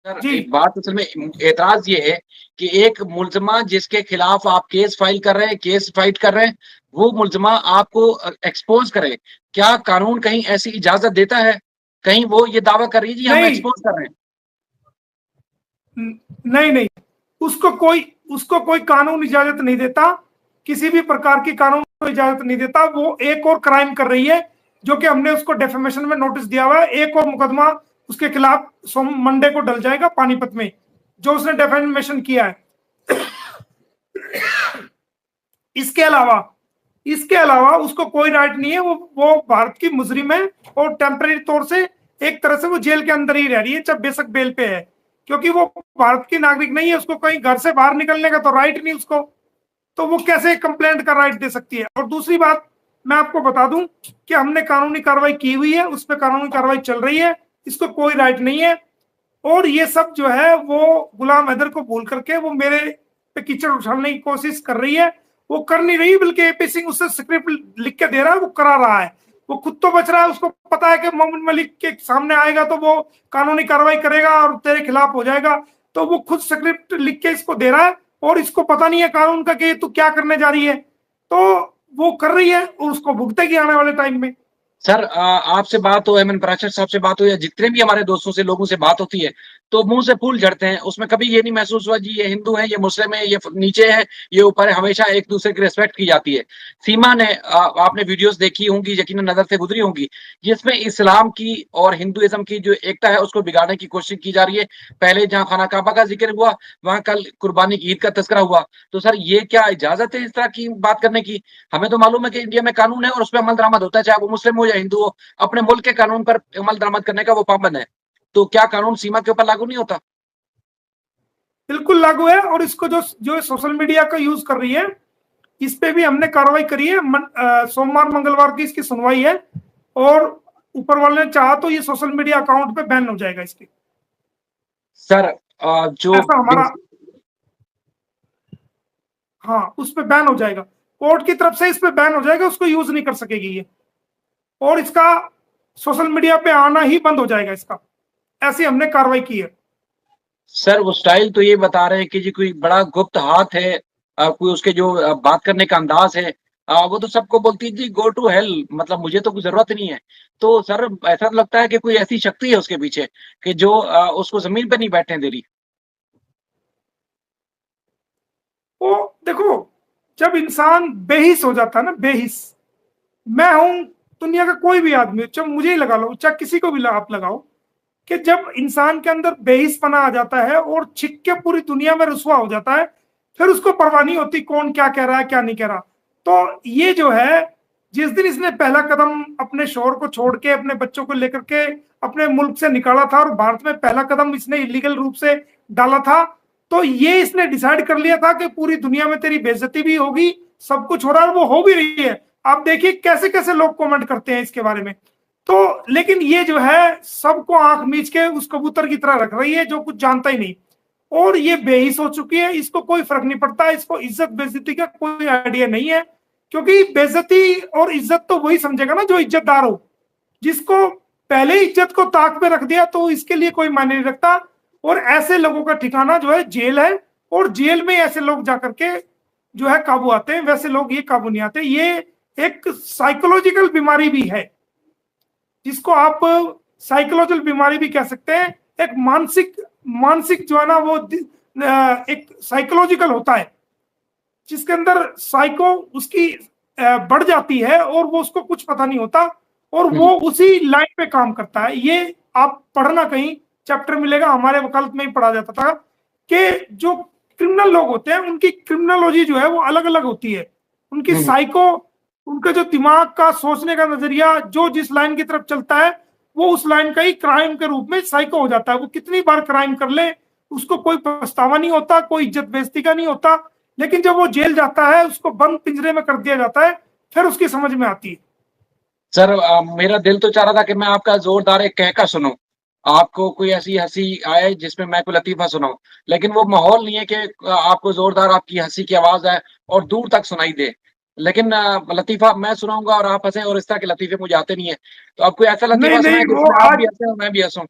Sir जी एक बात असल में एतराज ये है कि एक मुलजमा जिसके खिलाफ आप केस फाइल कर रहे हैं, केस फाइट कर रहे हैं, वो मुलजमा आपको एक्सपोज करे। क्या कानून कहीं ऐसी इजाजत देता है? कहीं वो ये दावा कर रही है जी हम नहीं एक्सपोज कर रहे हैं? नहीं नहीं, उसको कोई कानून इजाजत नहीं देता, किसी भी प्रकार की कानून को इजाजत नहीं देता। वो एक और क्राइम कर रही है, जो कि हमने उसको डेफेमेशन में नोटिस दिया हुआ है। एक और मुकदमा उसके खिलाफ मंडे को डल जाएगा पानीपत में, जो उसने डेफेमेशन किया है। इसके अलावा इसके अलावा उसको कोई राइट नहीं है। वो भारत की मुजरिम है और टेम्परेरी तौर से एक तरह से वो जेल के अंदर ही रह रही है, जब बेशक बेल पे है, क्योंकि वो भारत की नागरिक नहीं है। उसको कहीं घर से बाहर निकलने का तो राइट नहीं उसको, तो वो कैसे कंप्लेंट का राइट दे सकती है। और दूसरी बात मैं आपको बता दूं कि हमने कानूनी कार्रवाई की हुई है, उस पर कानूनी कार्रवाई चल रही है, इसको कोई राइट नहीं है। और ये सब जो है वो गुलाम हैदर को भूल करके वो मेरे पे कीचड़ उछालने की कोशिश कर रही है। वो कर नहीं रही, बल्कि एपी सिंह उससे स्क्रिप्ट लिख के दे रहा है, वो करा रहा है। वो खुद तो बच रहा है, उसको पता है कि मोहम्मद मलिक के सामने आएगा तो वो कानूनी कार्रवाई करेगा और तेरे खिलाफ हो जाएगा, तो वो खुद स्क्रिप्ट लिख के इसको दे रहा है। और इसको पता नहीं है कानून का कि तू क्या करने जा रही है, तो वो कर रही है और उसको भुगतेगी आने वाले टाइम में। सर आपसे बात हो, एमएन पराशर साहब से बात हो, या जितने भी हमारे दोस्तों से लोगों से बात होती है, तो मुंह से फूल झड़ते हैं। उसमें कभी ये नहीं महसूस हुआ जी ये हिंदू है, ये मुस्लिम है, ये नीचे है, ये ऊपर है। हमेशा एक दूसरे की रिस्पेक्ट की जाती है। सीमा ने आपने वीडियोस देखी होंगी, यकीनन नजर से गुजरी होंगी, जिसमें इस्लाम की और हिंदुइज्म की जो एकता है उसको बिगाड़ने की कोशिश की जा रही है। पहले जहां खाना काबा का जिक्र हुआ, वहां कल कुर्बानी की ईद का तस्करा हुआ। तो सर ये क्या इजाजत है इस तरह की बात करने की? हमें तो मालूम है कि इंडिया में कानून है और उस पर अमल दरामद होता है, चाहे वो मुस्लिम हो या हिंदू हो। अपने मुल्क के कानून पर अमल दरामद करने का वो पाबंद है। तो क्या कानून सीमा के ऊपर लागू नहीं होता? बिल्कुल लागू है। और इसको जो जो सोशल मीडिया का यूज कर रही है, इस पे भी हमने कार्रवाई करी है। सोमवार मंगलवार की इसकी सुनवाई है, और ऊपर वाले ने चाहा तो ये सोशल मीडिया अकाउंट पे बैन हो जाएगा इसके। सर जो ऐसा हमारा, हाँ, उस पे बैन हो जाएगा, कोर्ट की तरफ से इस पे बैन हो जाएगा, उसको यूज नहीं कर सकेगी ये। और इसका सोशल मीडिया पे आना ही बंद हो जाएगा इसका। ऐसी हमने कार्रवाई की है। सर वो स्टाइल तो ये बता रहे हैं कि जी कोई बड़ा गुप्त हाथ है, कोई उसके जो बात करने का अंदाज है, वो तो सबको बोलती है जी गो टू हेल, मतलब मुझे तो कोई जरूरत नहीं है। तो सर ऐसा तो लगता है कि कोई ऐसी शक्ति है उसके पीछे कि जो उसको जमीन पे नहीं बैठने दे रही। वो देखो, जब इंसान बेहिस हो जाता है ना, बेहिस, मैं हूं, दुनिया का कोई भी आदमी, चाहे मुझे ही लगा लो, चाहे किसी को भी आप लगाओ, कि जब इंसान के अंदर बेहिसपना आ जाता है और छिक के पूरी दुनिया में रुसवा हो जाता है, फिर उसको परवाह नहीं होती कौन क्या कह रहा है क्या नहीं कह रहा। तो ये जो है, जिस दिन इसने पहला कदम अपने शोर को छोड़ के अपने बच्चों को लेकर के अपने मुल्क से निकाला था, और भारत में पहला कदम इसने इलीगल रूप से डाला था, तो ये इसने डिसाइड कर लिया था कि पूरी दुनिया में तेरी बेइज्जती भी होगी, सब कुछ हो रहा है, वो हो भी रही है। आप देखिए कैसे कैसे लोग कमेंट करते हैं इसके बारे में। तो लेकिन ये जो है सबको आंख मीच के उस कबूतर की तरह रख रही है जो कुछ जानता ही नहीं, और ये बेहिस हो चुकी है। इसको कोई फर्क नहीं पड़ता, इसको इज्जत बेइज्जती का कोई आइडिया नहीं है, क्योंकि बेइज्जती और इज्जत तो वही समझेगा ना जो इज्जतदार हो। जिसको पहले इज्जत को ताक पे रख दिया तो इसके लिए कोई मायने नहीं रखता। और ऐसे लोगों का ठिकाना जो है जेल है, और जेल में ऐसे लोग जाकर के जो है काबू आते हैं, वैसे लोग ये काबू नहीं आते। ये एक साइकोलॉजिकल बीमारी भी है, जिसको आप साइकोलॉजिकल बीमारी भी कह सकते हैं। एक मानसिक मानसिक जो है ना वो एक साइकोलॉजिकल होता है, जिसके अंदर साइको उसकी बढ़ जाती है और वो उसको कुछ पता नहीं होता, और वो उसी लाइन पे काम करता है। ये आप पढ़ना, कहीं चैप्टर मिलेगा, हमारे वकालत में ही पढ़ा जाता था कि जो क्रिमिनल लोग होते हैं उनकी क्रिमिनोलॉजी जो है वो अलग अलग होती है। उनकी साइको, उनका जो दिमाग का सोचने का नजरिया जो जिस लाइन की तरफ चलता है, वो उस लाइन का ही क्राइम के रूप में साइको हो जाता है। वो कितनी बार क्राइम कर ले, उसको कोई पछतावा नहीं होता, कोई इज्जत बेइज्जती का नहीं होता। लेकिन जब वो जेल जाता है, उसको बंद पिंजरे में कर दिया जाता है, फिर उसकी समझ में आती है। सर मेरा दिल तो चाह रहा था कि मैं आपका जोरदार एक कहका सुनूं, आपको कोई ऐसी हंसी आए जिसमें मैं कोई लतीफा सुनाऊं, लेकिन वो माहौल नहीं है कि आपको जोरदार आपकी हंसी की आवाज आए और दूर तक सुनाई दे। लेकिन लतीफा मैं सुनाऊंगा और आप हंसे, और इस तरह के लतीफे मुझे आते नहीं है। तो आपको ऐसा नहीं लतीफा नहीं, सुनाए वो जिसमें आप आज भी हंसे और मैं भी हंसूं।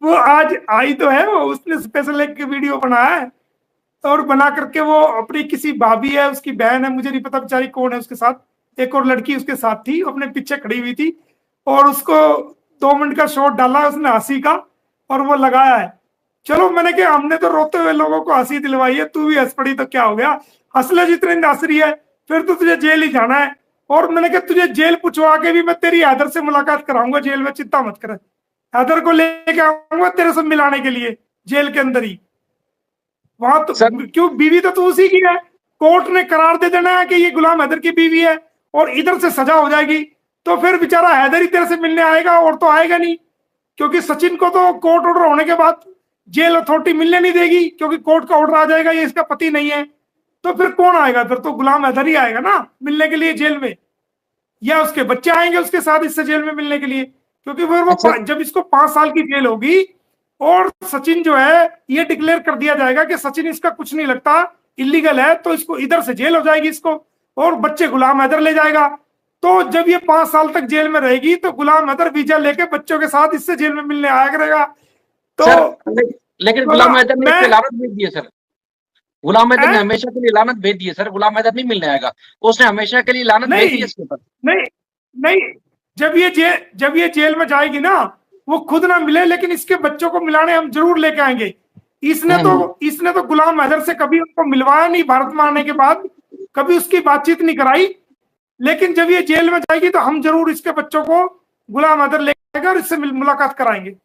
वो आज आई तो है, वो उसने स्पेशल एक वीडियो बनाया है, और बना करके वो अपनी किसी भाभी है, उसकी बहन है, मुझे नहीं पता बेचारी कौन है, उसके साथ एक और लड़की उसके साथ थी, अपने पीछे खड़ी हुई थी, और उसको 2 मिनट का शॉट डाला उसने हंसी का, और वो लगाया है। चलो मैंने कहा हमने तो रोते हुए लोगों को हंसी दिलवाई है, तू भी हंस पड़ी तो क्या हो गया, हंस ले जितने हंस रही है, फिर तो तुझे जेल ही जाना है। और मैंने कहा तुझे जेल पूछवा के भी मैं तेरी हैदर से मुलाकात कराऊंगा जेल में, चिंता मत कर, हैदर को लेके आऊंगा तेरे से मिलाने के लिए जेल के अंदर ही। वहां तो सर क्यों, बीवी तो तू उसी की है, कोर्ट ने करार दे देना है कि ये गुलाम हैदर की बीवी है, और इधर से सजा हो जाएगी, तो फिर बेचारा हैदर ही तेरे से मिलने आएगा, और तो आएगा नहीं, क्योंकि सचिन को तो कोर्ट ऑर्डर होने के बाद जेल अथॉरिटी मिलने नहीं देगी, क्योंकि कोर्ट का ऑर्डर आ जाएगा ये इसका पति नहीं है। तो फिर कौन आएगा, फिर तो गुलाम हैदर ही आएगा ना मिलने के लिए जेल में, या उसके बच्चे आएंगे उसके साथ इससे जेल में मिलने के लिए, क्योंकि फिर वो अच्छा जब इसको 5 साल की जेल होगी, और सचिन जो है ये डिक्लेयर कर दिया जाएगा कि सचिन इसका कुछ नहीं लगता, इलीगल है, तो इसको इधर से जेल हो जाएगी इसको, और बच्चे गुलाम हैदर ले जाएगा। तो जब ये 5 साल तक जेल में रहेगी, तो गुलाम हैदर वीजा लेके बच्चों के साथ इससे जेल में मिलने आया करेगा। तो सर लेकिन गुलाम हैदर ने इस पे मैं लानत भेज दी है सर। गुलाम हैदर ने हमेशा के लिए लानत भेज दी है सर। गुलाम हैदर नहीं मिलने आएगा, उसने हमेशा के लिए लानत भेज दी नहीं है इसके ऊपर। नहीं नहीं, जब ये जेल में जाएगी ना, वो खुद ना मिले, लेकिन इसके बच्चों को मिलाने हम जरूर लेके आएंगे। इसने तो गुलाम हैदर से कभी उनको मिलवाया नहीं, भारत में आने के बाद कभी उसकी बातचीत नहीं कराई, लेकिन जब ये जेल में जाएगी तो हम जरूर इसके बच्चों को गुलाम हैदर लेके आएंगे और इससे मुलाकात कराएंगे।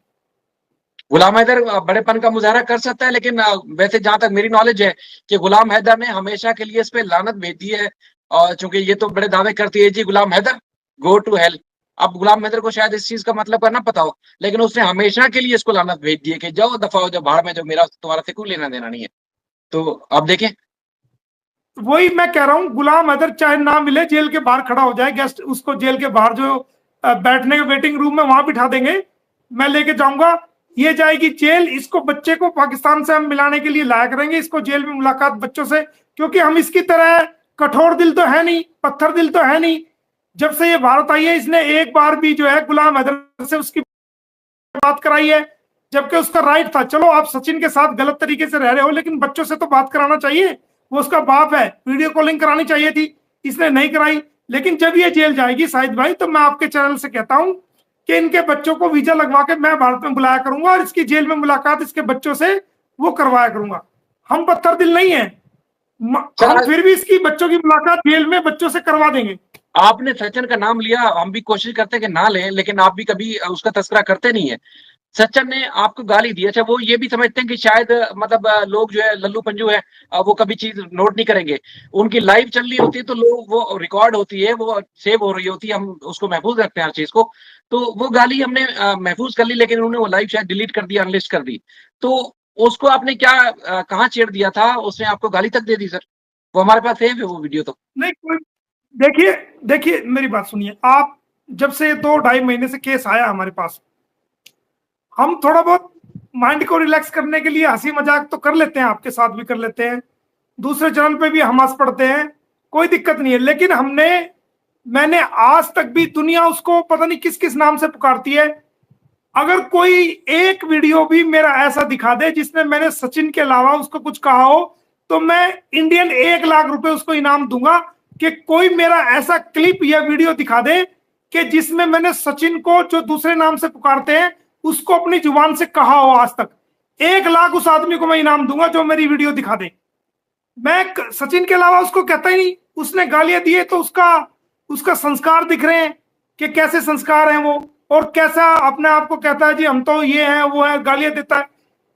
गुलाम हैदर बड़ेपन का मुजाहरा कर सकता है, लेकिन वैसे जहां तक मेरी नॉलेज है कि गुलाम हैदर ने हमेशा के लिए इस पे लानत भेज दी है। और चूंकि ये तो बड़े दावे करती है जी गुलाम हैदर गो टू हेल। अब गुलाम हैदर को शायद इस चीज का मतलब करना पता हो, लेकिन उसने हमेशा के लिए इसको लानत भेज दी है कि जाओ दफा हो, जो भाड़ में, जो मेरा तुम्हारा से कोई लेना देना नहीं है। तो अब देखें। वही मैं कह रहा हूँ, गुलाम हैदर चाहे ना मिले, जेल के बाहर खड़ा हो जाए, गेस्ट उसको जेल के बाहर जो बैठने के वेटिंग रूम में वहां बिठा देंगे, मैं लेके जाऊंगा, ये जाएगी जेल, इसको बच्चे को पाकिस्तान से हम मिलाने के लिए लाया करेंगे, इसको जेल में मुलाकात बच्चों से, क्योंकि हम इसकी तरह कठोर दिल तो है नहीं, पत्थर दिल तो है नहीं। जब से ये भारत आई है, इसने एक बार भी जो है गुलाम हैदर से उसकी बात कराई है, जबकि उसका राइट था। चलो आप सचिन के साथ गलत तरीके से रह रहे हो, लेकिन बच्चों से तो बात कराना चाहिए, वो उसका बाप है, वीडियो कॉलिंग करानी चाहिए थी, इसने नहीं कराई। लेकिन जब ये जेल जाएगी शाहिद भाई, तो मैं आपके चैनल से कहता हूं कि इनके बच्चों को वीजा लगवा के मैं भारत में बुलाया करूंगा, और इसकी जेल में मुलाकात इसके बच्चों से वो करवाया करूंगा। हम पत्थर दिल नहीं है, हम फिर भी इसकी बच्चों की मुलाकात जेल में बच्चों से करवा देंगे। आपने सचिन का नाम लिया, हम भी कोशिश करते हैं कि ना लें, लेकिन आप भी कभी उसका तस्करा करते नहीं है। सचिन ने आपको गाली दी, अच्छा वो ये भी समझते हैं कि शायद मतलब लोग जो है लल्लू पंजू है, वो कभी चीज नोट नहीं करेंगे। उनकी लाइव चल रही होती है तो लोग, वो रिकॉर्ड होती है, वो सेव हो रही होती है, हम उसको महफूज रखते हैं हर चीज को। तो वो गाली हमने महफूज कर ली, लेकिन उन्होंने वो लाइव शायद डिलीट कर दिया, अनलिस्ट कर दी। तो उसको आपने क्या कहाँ छेड़ दिया था, उसने आपको गाली तक दे दी सर। वो हमारे पास सेव है वो वीडियो तो। नहीं कोई, देखिए देखिए मेरी बात सुनिए आप, जब से 2-2.5 महीने से केस आया हमारे पास, हम थोड़ा बहुत माइंड को रिलैक्स करने के लिए हंसी मजाक तो कर लेते हैं, आपके साथ भी कर लेते हैं, दूसरे चैनल पे भी हम हंस पड़ते हैं, कोई दिक्कत नहीं है। लेकिन मैंने आज तक भी, दुनिया उसको पता नहीं किस किस नाम से पुकारती है, अगर कोई एक वीडियो भी मेरा ऐसा दिखा दे जिसमें मैंने सचिन के अलावा उसको कुछ कहा हो, तो मैं इंडियन 1 लाख रुपए उसको इनाम दूंगा कि कोई मेरा ऐसा क्लिप या वीडियो दिखा दे कि जिसमें मैंने सचिन को, जो दूसरे नाम से पुकारते हैं, उसको अपनी जुबान से कहा हो आज तक। 1 लाख उस आदमी को मैं इनाम दूंगा जो मेरी वीडियो दिखा दे। मैं सचिन के अलावा उसको कहता ही नहीं। उसने गालियां दी है तो उसका संस्कार दिख रहे हैं कि कैसे संस्कार हैं वो, और कैसा अपने आप को कहता है जी हम तो ये हैं वो है, गालियां देता है,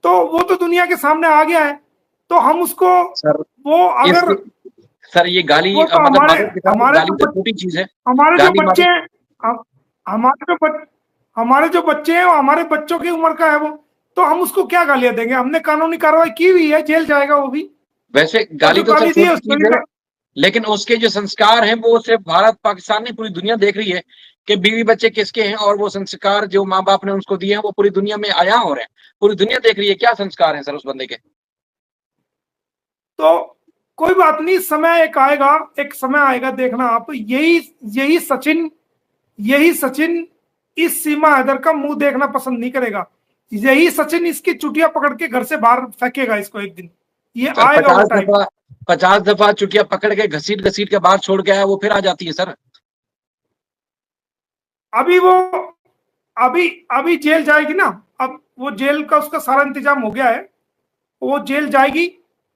तो वो तो दुनिया के सामने आ गया है। तो हम उसको सर वो अगर सर ये गाली वो तो मतलब हमारे गाली तो छोटी चीज है। हमारे जो गाली बच्चे हैं, हमारे जो बच्चे हैं वो हमारे बच्चों की उम्र का है वो, तो हम उसको क्या गालियां देंगे? हमने कानूनी कार्रवाई की हुई है, जेल जाएगा वो भी। वैसे और गाली जो तो सर गाली दी है छोटी उसको चीज है, लेकिन उसके जो संस्कार हैं वो सिर्फ भारत पाकिस्तान नहीं, पूरी दुनिया देख रही है कि बीवी बच्चे किसके हैं, और वो संस्कार जो माँ बाप ने उसको दिए हैं वो पूरी दुनिया में आया हो रहे हैं। पूरी दुनिया देख रही है क्या संस्कार है सर उस बंदे के। तो कोई बात नहीं, एक समय आएगा देखना आप, यही सचिन इस सीमा हैदर का मुंह देखना पसंद नहीं करेगा। यही सचिन इसकी चुटिया पकड़ के घर से बाहर फेंकेगा इसको एक दिन, ये सर आएगा वो टाइम। 50 दफा चुटिया पकड़ के घसीट घसीट के बाहर छोड़ के आया, वो फिर आ जाती है सर। अभी वो अभी अभी जेल जाएगी ना, अब वो जेल का उसका सारा इंतजाम हो गया है, वो जेल जाएगी।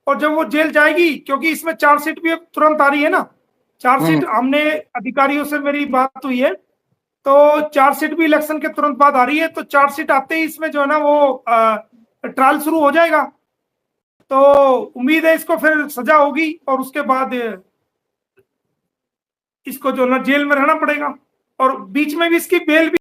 और जब वो जेल जाएगी, क्योंकि इसमें चार्जशीट भी अब तुरंत आ रही है ना, चार्जशीट हमने अधिकारियों से मेरी बात हुई है, तो चार्जशीट भी इलेक्शन के तुरंत बाद आ रही है, तो चार्जशीट आते ही इसमें जो है ना वो ट्रायल शुरू हो जाएगा। तो उम्मीद है इसको फिर सजा होगी और उसके बाद इसको जो है ना जेल में रहना पड़ेगा, और बीच में भी इसकी बेल भी